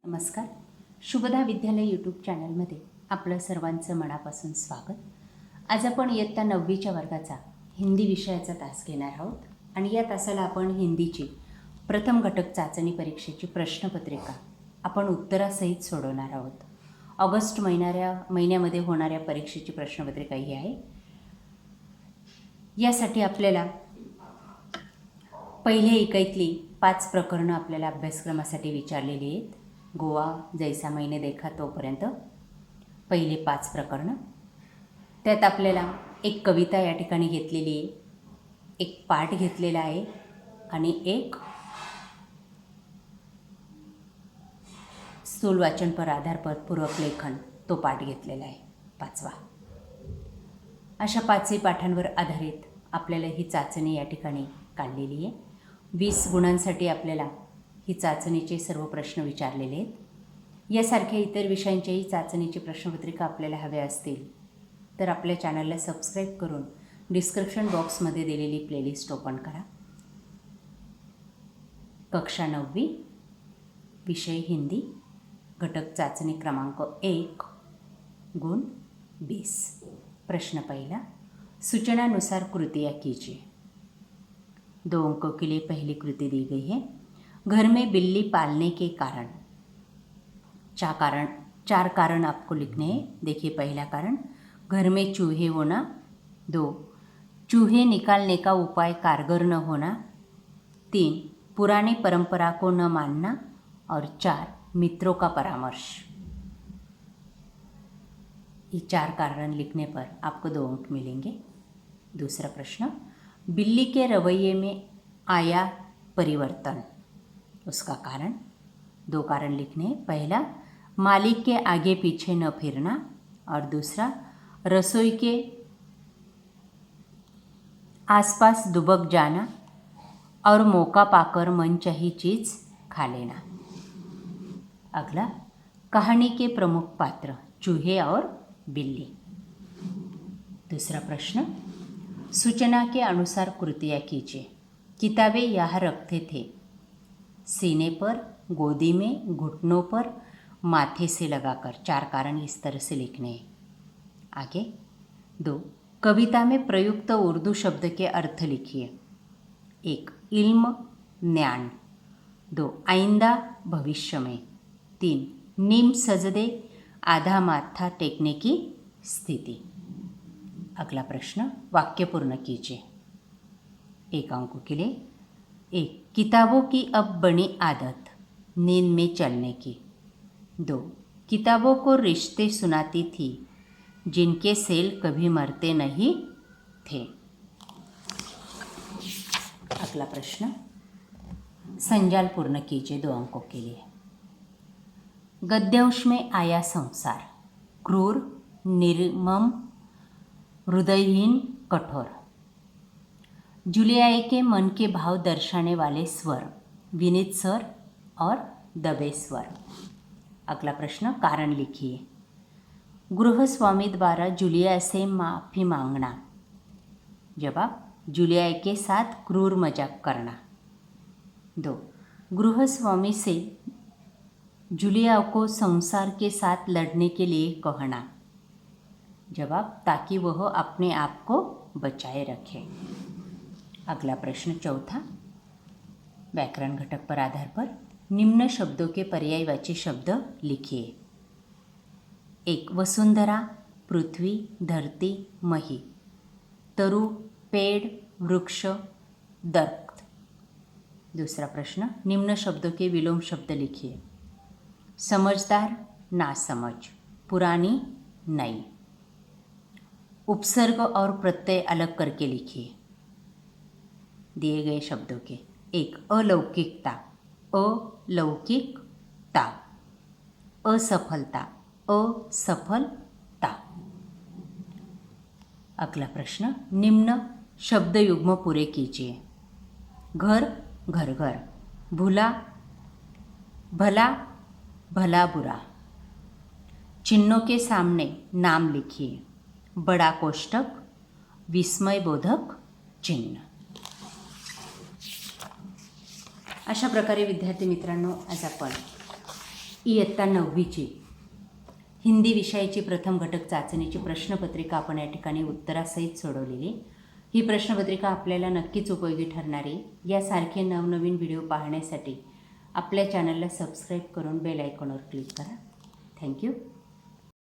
नमस्कार. शुभदा विद्यालय यूट्यूब चॅनलमध्ये आपलं सर्वांचं मनापासून स्वागत. आज आपण इयत्ता 9वीच्या वर्गाचा हिंदी विषयाचा तास घेणार आहोत आणि या तासाला आपण हिंदीची प्रथम घटक चाचणी परीक्षेची प्रश्नपत्रिका आपण उत्तरासहित सोडवणार आहोत. ऑगस्ट महिन्यामध्ये होणाऱ्या परीक्षेची प्रश्नपत्रिका ही आहे. यासाठी आपल्याला पहिले इकाईतली 5 प्रकरणं आपल्याला अभ्यासक्रमासाठी विचारलेली आहेत. गोवा जैसा मैंने देखा तोपर्यंत पहिले 5 प्रकरणं. त्यात आपल्याला एक कविता या ठिकाणी घेतलेली आहे, एक पाठ घेतलेला आहे आणि एक स्थूल वाचन पर आधारपर पूरक लेखन तो पाठ घेतलेला आहे 5वा. अशा 5ही पाठांवर आधारित आपल्याला ही चाचणी या ठिकाणी काढलेली आहे. 20 गुणांसाठी आपल्याला ही चाचणीचे सर्व प्रश्न विचारलेले आहेत. यासारख्या इतर विषयांच्याही चाचणीची प्रश्नपत्रिका आपल्याला हव्या असतील तर आपल्या चॅनलला सबस्क्राईब करून डिस्क्रिप्शन बॉक्समध्ये दिलेली प्लेलिस्ट ओपन करा. कक्षा 9वी विषय हिंदी, घटक चाचणी क्रमांक 1, गुण 20. प्रश्न पहिला, सूचनानुसार कृतियाँ कीजिए. 2 अंकों के लिए पहली कृति दी गई है. घर में बिल्ली पालने के कारण. 4 कारण आपको लिखने हैं. देखिए, पहला कारण, घर में चूहे होना. 2, चूहे निकालने का उपाय कारगर न होना. 3, पुरानी परंपरा को न मानना. और 4, मित्रों का परामर्श. ये 4 कारण लिखने पर आपको 2 अंक मिलेंगे. दूसरा प्रश्न, बिल्ली के रवैये में आया परिवर्तन. उसका कारण, 2 कारण लिखने हैं. पहला, मालिक के आगे पीछे न फिरना. और दूसरा, रसोई के आसपास दुबक जाना और मौका पाकर मनचाही चीज़ खा लेना. अगला, कहानी के प्रमुख पात्र चूहे और बिल्ली. दूसरा प्रश्न, सूचना के अनुसार कृतियाँ कीजिए. किताबें यहाँ रखते थे. सीने पर, गोदी में, घुटनों पर, माथे से लगाकर. 4 कारण इस तरह से लिखने हैं. आगे 2, कविता में प्रयुक्त उर्दू शब्द के अर्थ लिखिए. 1, इल्म, ज्ञान. 2, आइंदा, भविष्य में. 3, नीम सजदे, आधा माथा टेकने की स्थिति. अगला प्रश्न, वाक्य पूर्ण कीजिए. 1 अंक के लिए. 1, किताबों की अब बनी आदत नींद में चलने की. 2, किताबों को रिश्ते सुनाती थी जिनके सेल कभी मरते नहीं थे. अगला प्रश्न, संजाल पूर्ण कीजिए 2 अंकों के लिए. गद्यांश में आया संसार, क्रूर, निर्मम, हृदयहीन, कठोर. जुलिया के मन के भाव दर्शाने वाले स्वर, विनीत स्वर और दबे स्वर. अगला प्रश्न, कारण लिखिए. गृहस्वामी द्वारा जुलिया से माफ़ी मांगना. जवाब, जुलिया के साथ क्रूर मजाक करना. 2, गृहस्वामी से जुलिया को संसार के साथ लड़ने के लिए कहना. जवाब, ताकि वह अपने आप को बचाए रखे. अगला प्रश्न चौथा, व्याकरण घटक पर आधार पर निम्न शब्दों के पर्यायवाची शब्द लिखिए. 1, वसुंधरा, पृथ्वी, धरती, मही. तरु, पेड़, वृक्ष, दरख्त. दूसरा प्रश्न, निम्न शब्दों के विलोम शब्द लिखिए. समझदार, नासमझ, पुरानी, नई. उपसर्ग और प्रत्यय अलग करके लिखिए दिए गए शब्दों के. 1, अलौकिकता, अलौकिकता. असफलता, असफलता. अगला प्रश्न, निम्न शब्द युग्म पूरे कीजिए. घर, घर घर. भूला, भला, भला बुरा. चिन्हों के सामने नाम लिखिए. बड़ा कोष्टक, विस्मयबोधक चिन्ह. अशा प्रकारे विद्यार्थी मित्रांनो, आज आपण इयत्ता 9वीची हिंदी विषयाची प्रथम घटक चाचणीची प्रश्नपत्रिका आपण या ठिकाणी उत्तरासहित सोडवलेली. ही प्रश्नपत्रिका आपल्याला नक्कीच उपयोगी ठरणार आहे. यासारखे नवनवीन व्हिडिओ पाहण्यासाठी आपल्या चॅनलला सबस्क्राईब करून बेल आयकॉनवर क्लिक करा. थँक्यू.